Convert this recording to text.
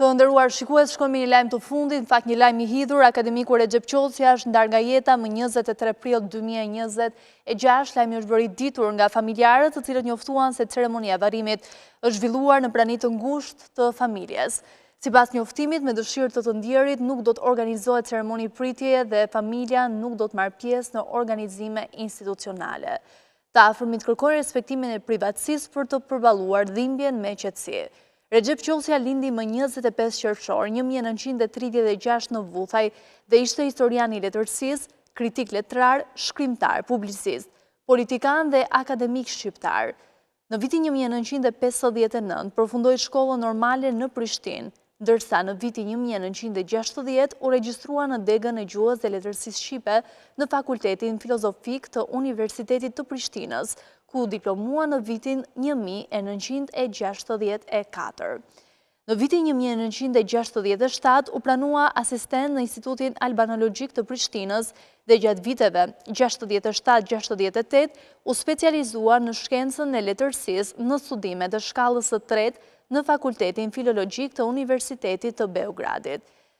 Të nderuar shikues, shkojmë me një lajm të fundit, në fakt një lajm i hidhur. Akademiku Recep Qosja është ndar nga jeta më 23 prill 2026. Lajmi është bërë i ditur nga familjarët, të cilët njoftuan se ceremonia e varrimit është zhvilluar në prani të ngushtë të familjes. Sipas njoftimit, me dëshirë të ndjerit nuk do të organizohet ceremoni pritjeje dhe familja nuk do të marrë pjesë në organizime institucionale. Të afërmit kërkojnë respektimin e privatësisë për të përballuar dhimbjen me qetësi. Recep Qosja lindi më 25 qershor 1936 në Vuthaj dhe ishte historian i letërsisë, kritik letrar, shkrimtar, publicist, politikan dhe akademik shqiptar. Në vitin 1959 përfundoi shkollën normale në Prishtinë, ndërsa në vitin 1960 u regjistrua në degën e gjuhës dhe letërsisë shqipe në Fakultetin Filozofik të Universitetit të Prishtinës, ku diplomua në vitin 1964. Në vitin 1967 u pranua asistent në Institutin Albanologjik të Prishtinës dhe gjatë viteve 67-68 u specializua në shkencën e letërsisë në studime të shkallës së tretë në Fakultetin Filologjik të Universitetit të Beogradit.